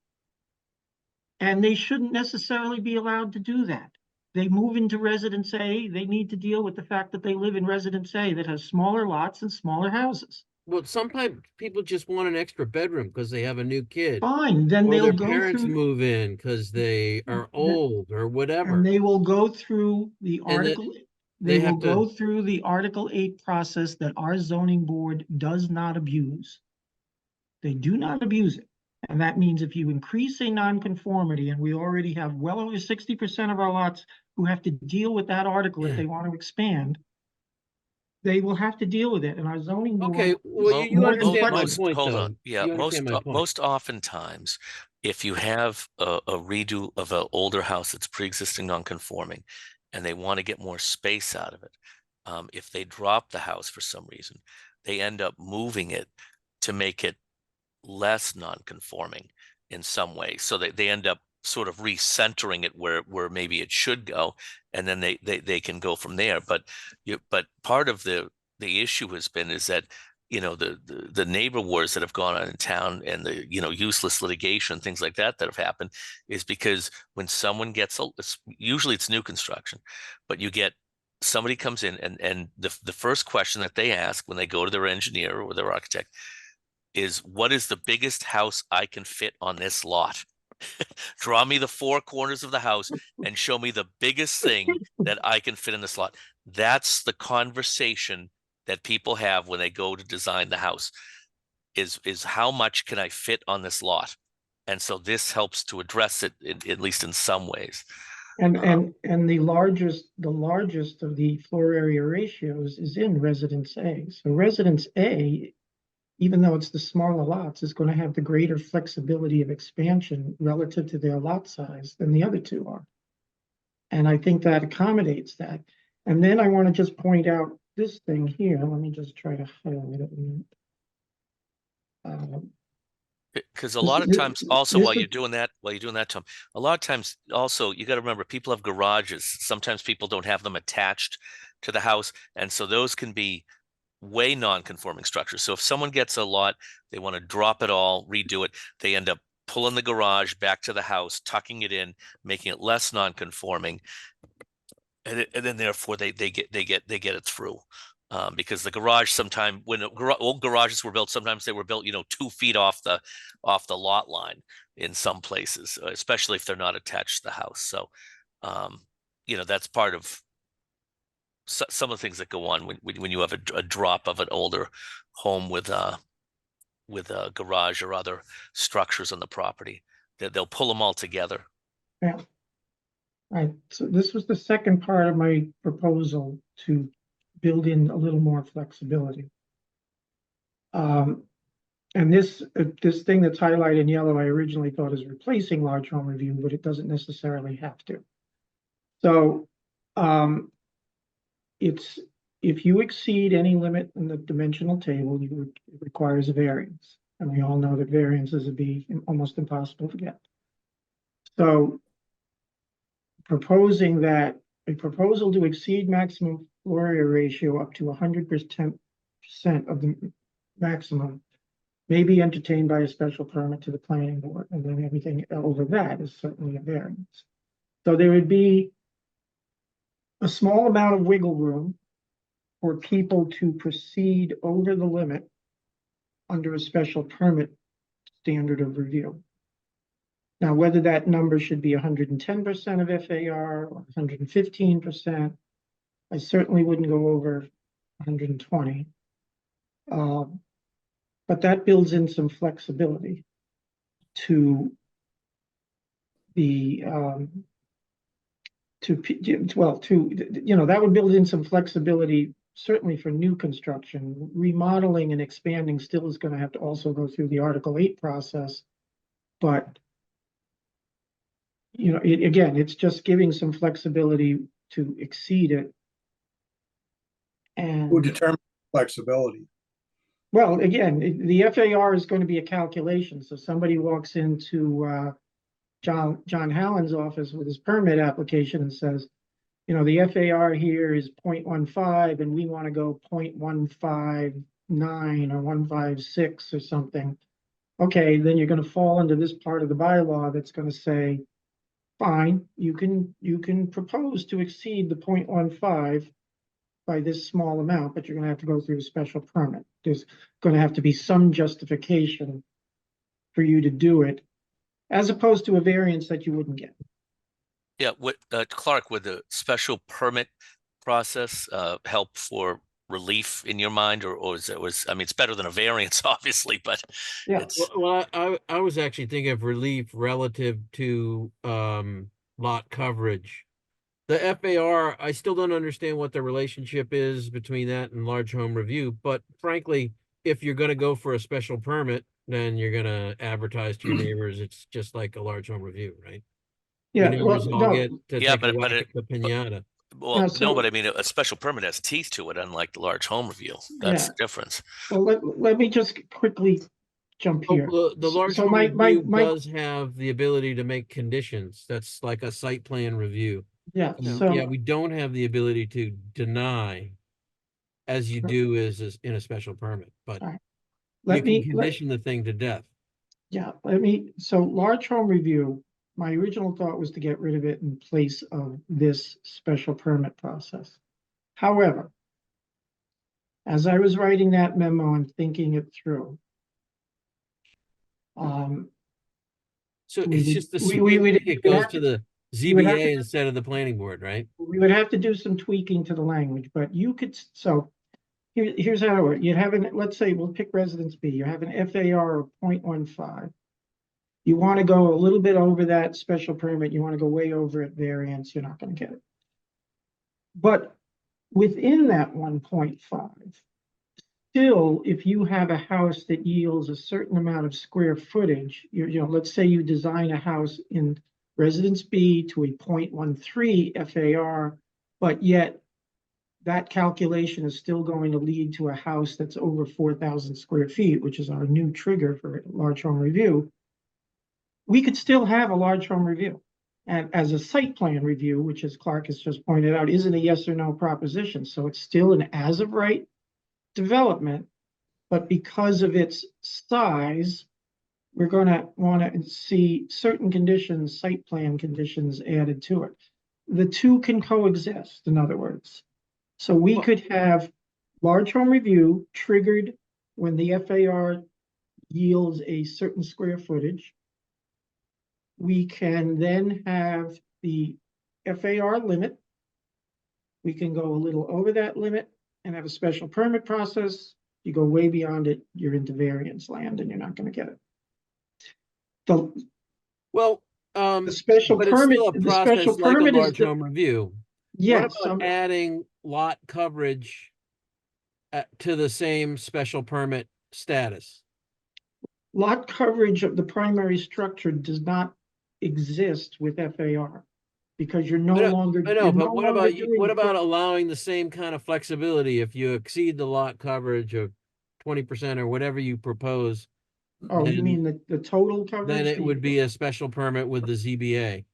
A: And they shouldn't necessarily be allowed to do that. They move into Residence A, they need to deal with the fact that they live in Residence A that has smaller lots and smaller houses.
B: well, sometimes people just want an extra bedroom because they have a new kid.
A: Fine, then
B: Or
A: they'll
B: their
A: go
B: parents
A: through,
B: move in because they are
A: Th-
B: old or
A: and
B: whatever.
A: they will go through the
B: And that
A: article,
B: they
A: they will
B: have to,
A: go through the Article 8 process that our zoning board does not abuse. They do not abuse it. And that means if you increase a nonconformity, and we already have well over 60% of our lots who have to deal with that article if they want to expand, they will have to deal with it. And our zoning
B: okay,
A: board
B: well,
A: is
B: you
A: more than
B: understand my
A: flexible.
B: point,
D: Hold
B: though.
D: on. Yeah,
B: You understand my point.
D: most oftentimes, if you have a redo of an older house that's pre-existing non-conforming, and they want to get more space out of it, if they drop the house for some reason, they end up moving it to make it less non-conforming in some way. So they end up sort of recentering it where maybe it should go, and then they can go from there. But part of the issue has been is that the neighbor wars that have gone on in town, and the useless litigation, things like that have happened, is because when someone gets usually it's new construction, but you get somebody comes in, and the first question that they ask when they go to their engineer or their architect is, what is the biggest house I can fit on this lot? Draw me the four corners of the house and show me the biggest thing that I can fit in this lot. That's the conversation that people have when they go to design the house, is how much can I fit on this lot? And so this helps to address it, at least in some ways.
A: And the largest of the floor area ratios is in Residence A. So Residence A, even though it's the smaller lots, is going to have the greater flexibility of expansion relative to their lot size than the other two are. And I think that accommodates that. And then I want to just point out this thing here. Let me just try to highlight it.
D: Because a lot of times also, while you're doing that, Tom, a lot of times also you got to remember, people have garages. Sometimes people don't have them attached to the house, and so those can be way non-conforming structures. So if someone gets a lot, they want to drop it all, redo it, they end up pulling the garage back to the house, tucking it in, making it less non-conforming, and then therefore they get it through. Because the garage, sometime when old garages were built, sometimes they were built 2 feet off the lot line in some places, especially if they're not attached to the house. So that's part of some of the things that go on when you have a drop of an older home with with a garage or other structures on the property. They'll pull them all together.
A: Yeah. Right, so this was the second part of my proposal to build in a little more flexibility. And this thing that's highlighted in yellow, I originally thought is replacing large home review, but it doesn't necessarily have to. So, it's, if you exceed any limit in the dimensional table, it requires a variance. And we all know that variances would be almost impossible to get. So proposing that a proposal to exceed maximum floor area ratio up to 100% of the maximum may be entertained by a special permit to the planning board, and then everything over that is certainly a variance. So there would be a small amount of wiggle room for people to proceed over the limit under a special permit standard of review. Now, whether that number should be 110% of FAR or 115%, I certainly wouldn't go over 120. But that builds in some flexibility to the, that would build in some flexibility, certainly for new construction. Remodeling and expanding still is going to have to also go through the Article 8 process, but again, it's just giving some flexibility to exceed it. And
C: Who determines flexibility?
A: well, again, the FAR is going to be a calculation. So somebody walks into John Hallen's office with his permit application and says, the FAR here is 0.15 and we want to go 0.159 or 156 or something. Okay, then you're going to fall into this part of the bylaw that's going to say, fine, you can propose to exceed the 0.15 by this small amount, but you're going to have to go through a special permit. There's going to have to be some justification for you to do it, as opposed to a variance that you wouldn't get.
D: Yeah, Clark, would the special permit process help for relief in your mind, or is it I mean, it's better than a variance, obviously, but
A: Yeah.
D: it's
B: Well, I was actually thinking of relief relative to lot coverage. The FAR, I still don't understand what the relationship is between that and large home review, but frankly, if you're going to go for a special permit, then you're going to advertise to your neighbors. It's just like a large home review, right?
A: Yeah,
B: Your
A: well,
B: neighbors all
A: no,
B: get to
D: yeah,
B: take a
D: but
B: whack
D: it,
B: at the pinata.
D: well,
A: Yeah, so-
D: no, but I mean, a special permit has teeth to it, unlike the large home review. That's
A: Yeah.
D: the difference.
A: well, let me just quickly jump here.
B: The large
A: So
B: home
A: my
B: review does have the ability to make conditions. That's like a site plan review.
A: yeah,
B: Yeah,
A: so
B: we don't have the ability to deny as you do is in a special permit, but
A: All right.
B: you
A: let
B: can
A: me
B: condition the thing to death.
A: so large home review, my original thought was to get rid of it in place of this special permit process. However, as I was writing that memo and thinking it through,
B: So
A: we
B: it's
A: would-
B: just the
A: we
B: sweet
A: would-
B: thing, it goes
A: have
B: to the
A: we would have
B: ZBA
A: to-
B: instead of the planning board, right?
A: we would have to do some tweaking to the language, but you could, so here's how it works. You'd have let's say we'll pick residence B. You have an FAR of 0.15. You want to go a little bit over that special permit. You want to go way over at variance. You're not going to get it. But within that 1.5, still, if you have a house that yields a certain amount of square footage, let's say you design a house in residence B to a 0.13 FAR, but yet that calculation is still going to lead to a house that's over 4,000 square feet, which is our new trigger for large home review. We could still have a large home review. And as a site plan review, which as Clark has just pointed out, isn't a yes or no proposition. So it's still an as of right development, but because of its size, we're going to want to see certain conditions, site plan conditions added to it. The two can coexist, in other words. So we could have large home review triggered when the FAR yields a certain square footage. We can then have the FAR limit. We can go a little over that limit and have a special permit process. You go way beyond it, you're into variance land and you're not gonna get it.
B: Well,
A: The special
B: but it's
A: permit,
B: still a
A: the special
B: process like a
A: permit is
B: large
A: the,
B: home review. What
A: yes,
B: about adding lot coverage to the same special permit status?
A: lot coverage of the primary structure does not exist with FAR. Because you're no longer.
B: I know,
A: you're
B: but
A: no
B: what
A: longer
B: about
A: doing
B: what about
A: fir-
B: allowing the same kind of flexibility if you exceed the lot coverage of 20% or whatever you propose?
A: Oh, you
B: then-
A: mean the total coverage?
B: Then it would be a special permit with the ZBA.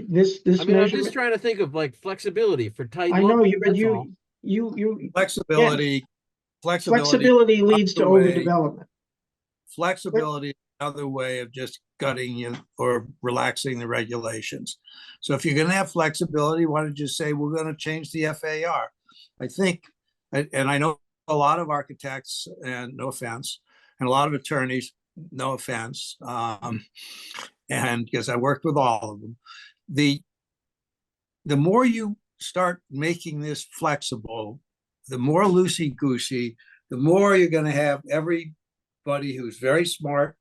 A: This
B: I mean, I'm just
A: measurement,
B: trying to think of like flexibility for tight
A: I know
B: lots,
A: you, but
B: that's all.
A: you,
C: Flexibility,
A: flexibility leads to
C: other way.
A: overdevelopment.
C: flexibility, another way of just gutting you or relaxing the regulations. So if you're gonna have flexibility, why don't you say, we're gonna change the FAR? I think, and I know a lot of architects, and no offense, and a lot of attorneys, no offense, and because I worked with all of them, the more you start making this flexible, the more loosey-goosey, the more you're gonna have everybody who's very smart,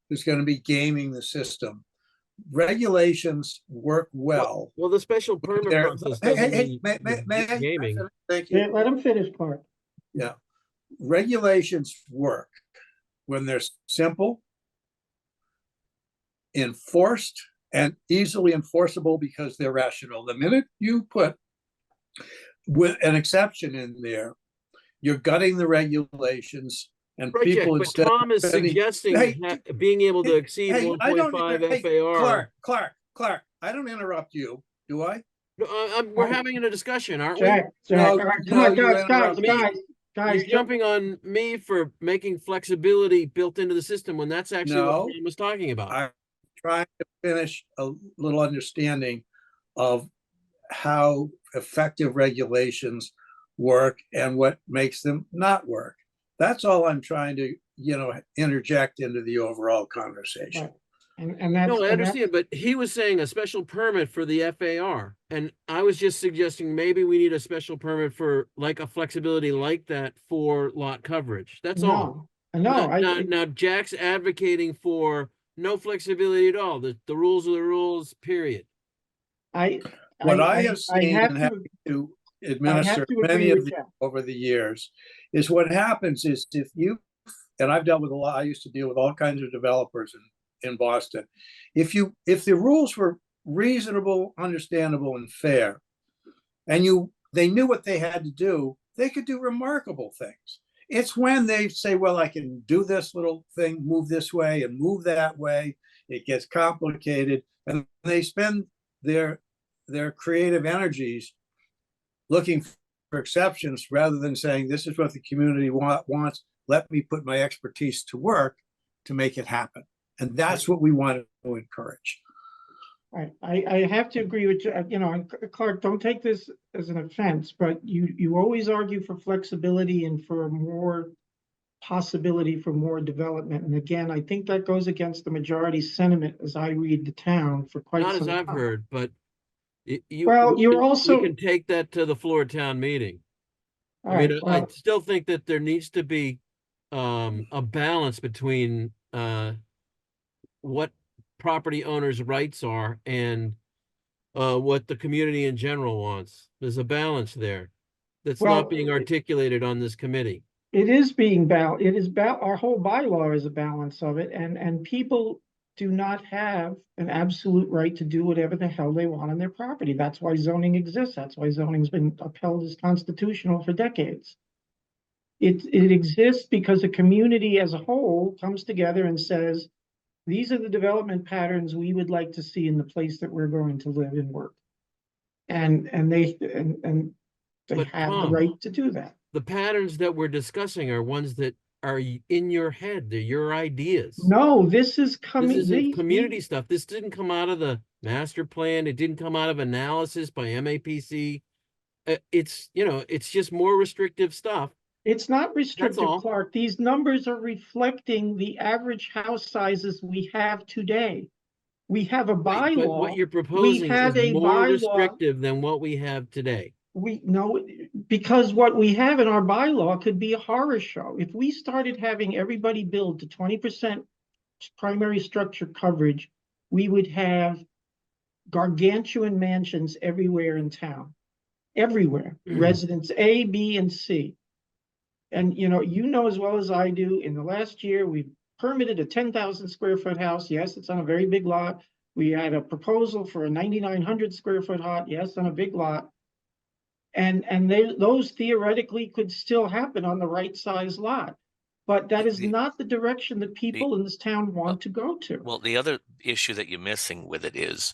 C: who's gonna be gaming the system. Regulations work well.
B: Well, the special permit
C: There-
B: process
C: Hey,
B: doesn't
C: hey,
B: mean
C: may I
B: gaming.
C: finish? Thank
A: Yeah,
C: you.
A: let him finish, Clark.
C: Yeah. Regulations work when they're simple, enforced, and easily enforceable because they're rational. The minute you put with an exception in there, you're gutting the regulations, and
B: Right, Jack,
C: people
B: but
C: instead.
B: Tom is
C: spending-
B: suggesting
C: Hey,
B: being able to exceed
C: Hey, I don't,
B: 1.5
C: hey,
B: FAR.
C: Clark, I don't interrupt you, do I?
B: No, we're having a discussion, aren't we?
A: Jack,
C: No,
A: all right, come on,
C: no, you
A: guys,
C: interrupt me.
B: You're
A: jump.
B: jumping on me for making flexibility built into the system when that's actually what
C: No.
B: Tom was talking about.
C: I'm trying to finish a little understanding of how effective regulations work and what makes them not work. That's all I'm trying to, interject into the overall conversation.
A: Right. And that's.
B: No, I
A: and that's-
B: understand, but he was saying a special permit for the FAR. And I was just suggesting maybe we need a special permit for like a flexibility like that for lot coverage. That's all.
A: No,
B: Now Jack's advocating for no flexibility at all. The rules are the rules, period.
C: What I have seen
A: have
C: and
A: to,
C: having to administer
A: to agree
C: many of
A: with
C: these
A: Jack.
C: over the years is what happens is if you, and I've dealt with a lot, I used to deal with all kinds of developers in Boston. If the rules were reasonable, understandable, and fair, and they knew what they had to do, they could do remarkable things. It's when they say, well, I can do this little thing, move this way and move that way, it gets complicated, and they spend their creative energies looking for exceptions rather than saying, this is what the community wants, let me put my expertise to work to make it happen. And that's what we want to encourage.
A: Right, I have to agree with you, and Clark, don't take this as an offense, but you always argue for flexibility and for more possibility for more development. And again, I think that goes against the majority sentiment as I read the town for quite
B: Not
A: some
B: as
A: time.
B: I've heard, but
A: Well,
B: we
A: you're
B: can-
A: also-
B: we can take that to the floor town meeting.
A: All
B: I mean,
A: right,
B: I
A: well,
B: still think that there needs to be a balance between what property owners' rights are and what the community in general wants. There's a balance there that's
A: Well,
B: not being articulated on this committee.
A: it is being our whole bylaw is a balance of it, and people do not have an absolute right to do whatever the hell they want on their property. That's why zoning exists. That's why zoning's been upheld as constitutional for decades. It exists because a community as a whole comes together and says, these are the development patterns we would like to see in the place that we're going to live and work. And they
B: But
A: have the
B: Tom,
A: right to do that.
B: the patterns that we're discussing are ones that are in your head. They're your ideas.
A: No, this is
B: This
A: coming.
B: isn't community stuff. This didn't come out of the master plan. It didn't come out of analysis by MAPC. It's just more restrictive stuff.
A: It's not restrictive,
B: all.
A: Clark. These numbers are reflecting the average house sizes we have today. We have a
B: Right, but what
A: bylaw.
B: you're proposing
A: had
B: is
A: a
B: more
A: bylaw.
B: restrictive than what we have today.
A: We know because what we have in our bylaw could be a horror show. If we started having everybody build to 20% primary structure coverage, we would have gargantuan mansions everywhere in town. Everywhere, residence A, B, and C. And you know as well as I do, in the last year, we've permitted a 10,000 square foot house. Yes, it's on a very big lot. We had a proposal for a 9,900 square foot lot. Yes, on a big lot. And those theoretically could still happen on the right size lot. But that is not the direction that people in this town want to go to.
D: Well, the other issue that you're missing with it is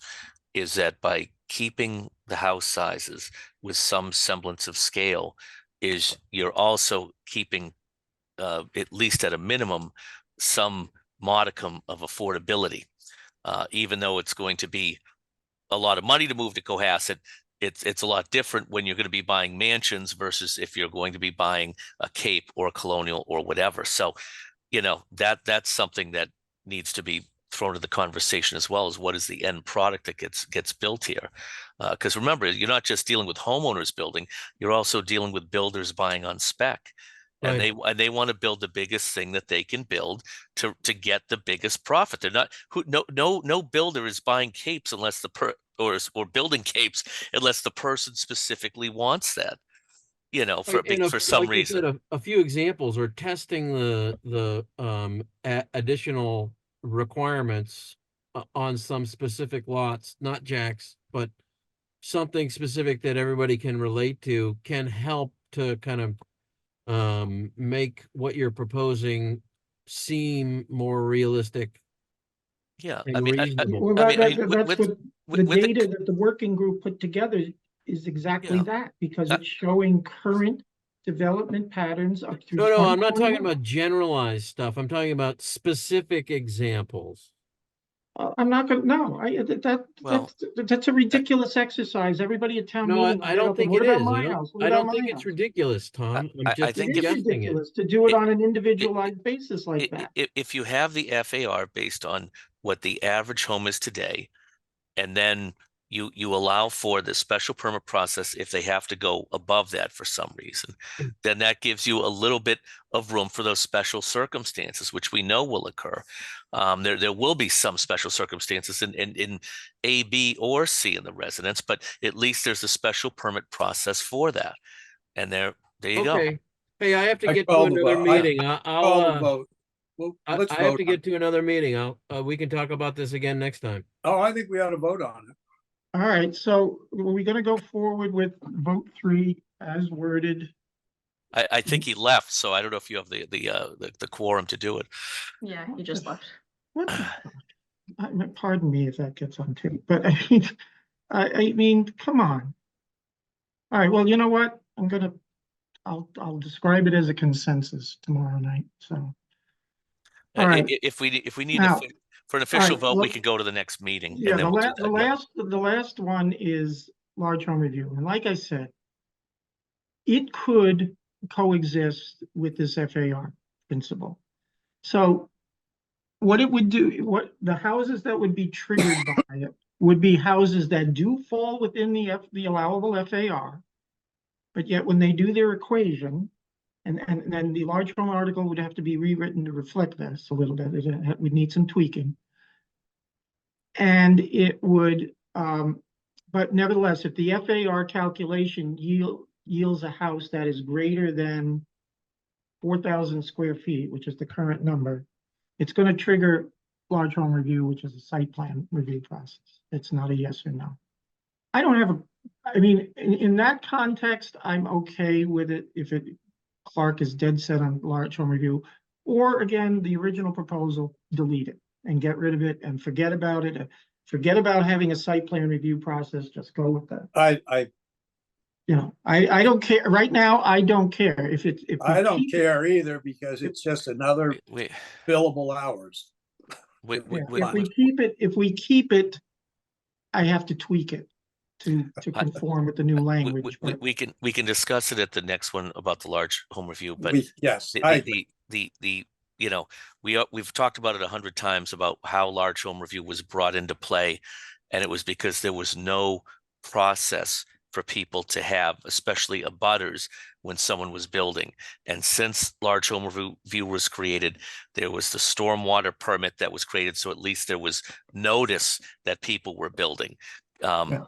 D: that by keeping the house sizes with some semblance of scale, is you're also keeping, at least at a minimum, some modicum of affordability. Even though it's going to be a lot of money to move to Cohasset, it's a lot different when you're going to be buying mansions versus if you're going to be buying a Cape or a Colonial or whatever. So, that's something that needs to be thrown into the conversation, as well as what is the end product that gets built here. Because remember, you're not just dealing with homeowners building, you're also dealing with builders buying on spec. And they want to build the biggest thing that they can build to get the biggest profit. They're not no builder is buying capes unless or building capes unless the person specifically wants that. For some reason.
B: A few examples are testing the additional requirements on some specific lots, not Jack's, but something specific that everybody can relate to, can help to kind of make what you're proposing seem more realistic.
D: Yeah,
B: and
D: I mean,
B: reasonable.
A: That's
D: with
A: what the data that the working group put together is exactly that, because it's showing current development patterns up through.
B: No, I'm not talking about generalized stuff. I'm talking about specific examples.
A: I'm not gonna, no, that's a ridiculous exercise. Everybody at town meeting.
B: No, I don't think it is. I don't think it's ridiculous, Tom. I'm just
D: think
A: It is
B: suggesting
A: ridiculous to do it on an individualized basis like that.
D: If you have the FAR based on what the average home is today, and then you allow for the special permit process if they have to go above that for some reason, then that gives you a little bit of room for those special circumstances, which we know will occur. There will be some special circumstances in A, B, or C in the residence, but at least there's a special permit process for that. And there you go.
B: Hey, I have to get to
C: call the
B: another
C: vote.
B: meeting.
C: Call the vote. Well, let's
B: I have
C: vote
B: to
C: on
B: get
C: it.
B: to another meeting. We can talk about this again next time.
C: Oh, I think we ought to vote on it.
A: All right, so are we gonna go forward with vote 3 as worded?
D: I think he left, so I don't know if you have the quorum to do it.
E: Yeah, he just left.
A: What the fuck? Pardon me if that gets on tape, but I mean, come on. All right, well, you know what? I'll describe it as a consensus tomorrow night, so. All right.
D: If we need
A: Now,
D: for an official
A: right,
D: vote, we
A: look-
D: can go to the next meeting.
A: Yeah,
D: and then
A: the
D: we'll do that.
A: the last one is large home review, and like I said, it could coexist with this FAR principle. So what it would do, what the houses that would be triggered by it would be houses that do fall within the allowable FAR, but yet when they do their equation, and then the large home article would have to be rewritten to reflect this a little bit. It would need some tweaking. And it would, but nevertheless, if the FAR calculation yields a house that is greater than 4,000 square feet, which is the current number, it's going to trigger large home review, which is a site plan review process. It's not a yes or no. I mean, in that context, I'm okay with it if Clark is dead set on large home review, or again, the original proposal, delete it and get rid of it and forget about it. Forget about having a site plan review process. Just go with that.
C: I
A: don't care right now. I don't care if
C: I don't care either, because it's just another billable hours.
A: If we keep it, I have to tweak it to conform with the new language.
D: We can discuss it at the next one about the large home review, but
C: yes,
D: we've talked about it 100 times about how large home review was brought into play, and it was because there was no process for people to have, especially abutters, when someone was building. And since large home review was created, there was the stormwater permit that was created. So at least there was notice that people were building.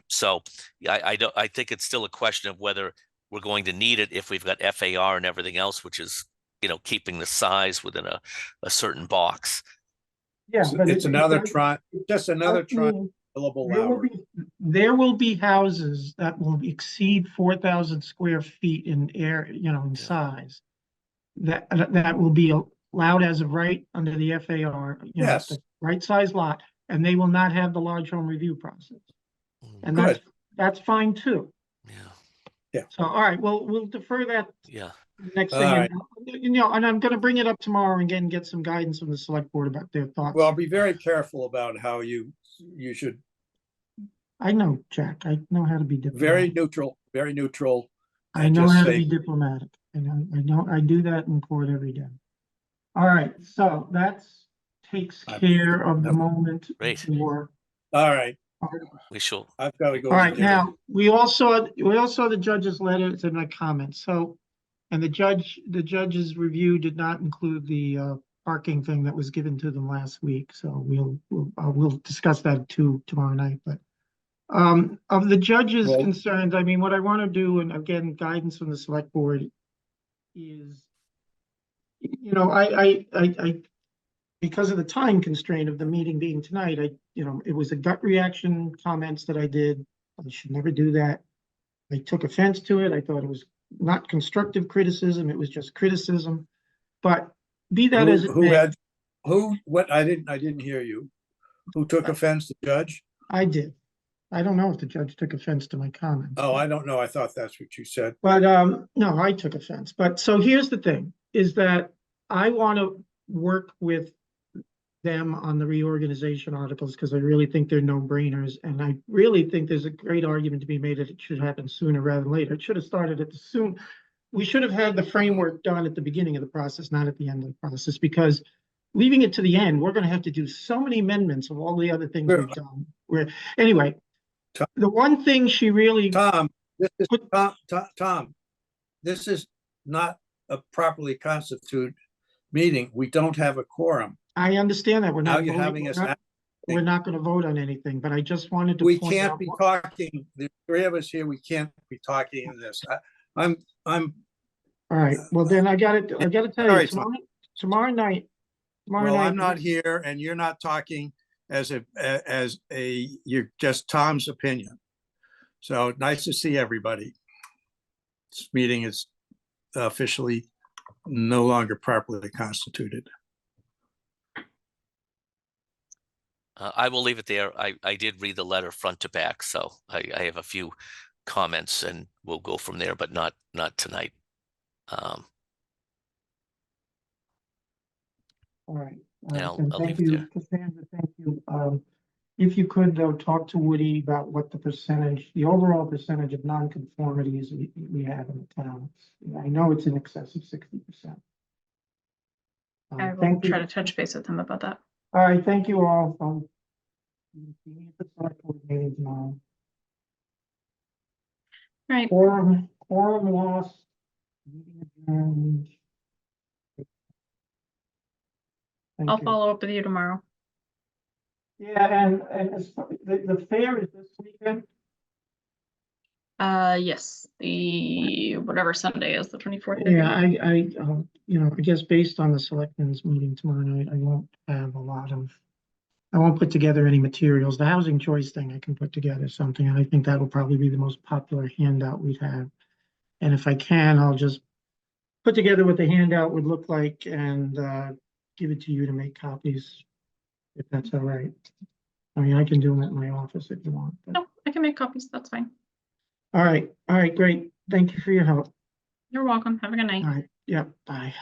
D: So I think it's still a question of whether we're going to need it if we've got FAR and everything else, which is, keeping the size within a certain box.
A: Yeah, but
C: It's another try, just another try.
A: There will be houses that will exceed 4,000 square feet in air, in size. That will be allowed as of right under the FAR,
C: Yes.
A: the right size lot, and they will not have the large home review process. And
C: Good.
A: that's fine too.
D: Yeah.
A: So, all right, well, we'll defer that
D: Yeah.
A: next
C: All
A: thing.
C: right.
A: And I'm gonna bring it up tomorrow and again, get some guidance from the select board about their thoughts.
C: Well, be very careful about how you should,
A: I know, Jack, I know how to be
C: very
A: diplomatic.
C: neutral.
A: I
C: and
A: know
C: just
A: how to
C: say-
A: be diplomatic, and I do that in court every day. All right, so that's takes care of the moment
D: Great.
A: for.
C: All right,
D: We shall.
C: I've got to go.
A: All
C: to
A: right,
C: dinner.
A: now, we all saw the judge's letter and my comments, so, and the judge's review did not include the parking thing that was given to them last week, so we'll discuss that too tomorrow night, but of the judge's
C: Well-
A: concerns, I mean, what I want to do, and again, guidance from the select board is, I because of the time constraint of the meeting being tonight, it was a gut reaction comments that I did. I should never do that. I took offense to it. I thought it was not constructive criticism. It was just criticism. But be that as it may,
C: What, I didn't hear you. Who took offense, the judge?
A: I did. I don't know if the judge took offense to my comments.
C: Oh, I don't know. I thought that's what you said.
A: But no, I took offense. But so here's the thing, is that I want to work with them on the reorganization articles because I really think they're no-brainers. And I really think there's a great argument to be made that it should happen sooner rather than later. It should have started at the soon. We should have had the framework done at the beginning of the process, not at the end of the process, because leaving it to the end, we're going to have to do so many amendments of all the other things we've done. Anyway, the one thing she really.
C: Tom, Tom, this is not a properly constituted meeting. We don't have a quorum.
A: I understand that we're
C: Now
A: not
C: you're
A: voting,
C: having us.
A: we're not going to vote on anything, but I just wanted to
C: We
A: point
C: can't
A: out
C: be talking, the three of us here, we can't be talking in this. I'm,
A: all right, well then I gotta tell
C: All
A: you,
C: right,
A: tomorrow night.
C: well, I'm not here and you're not talking as you're just Tom's opinion. So nice to see everybody. This meeting is officially no longer properly constituted.
D: I will leave it there. I did read the letter front to back, so I have a few comments and we'll go from there, but not tonight.
A: All right.
D: Yeah,
A: And
D: I'll
A: thank
D: leave it
A: you,
D: there.
A: Cassandra, thank you. If you could, though, talk to Woody about what the overall percentage of nonconformities we have in the town. I know it's in excess of 60%.
E: I will
A: Thank you.
E: try to touch base with him about that.
A: All right, thank you all. See you at the select board meeting tomorrow.
E: Right.
A: Quorum lost. Meeting adjourned. Thank
E: I'll
A: you.
E: follow up with you tomorrow.
A: Yeah, and the fair is this weekend.
E: Yes, the whatever Sunday is, the 24th.
A: Yeah, I guess based on the selectmen's meeting tomorrow night, I won't have I won't put together any materials. The housing choice thing, I can put together something, and I think that will probably be the most popular handout we'd have. And if I can, I'll just put together what the handout would look like and give it to you to make copies, if that's all right. I mean, I can do them at my office if you want. But.
E: No, I can make copies. That's fine.
A: All right, great. Thank you for your help.
E: You're welcome. Have a good night.
A: All right, yeah, bye.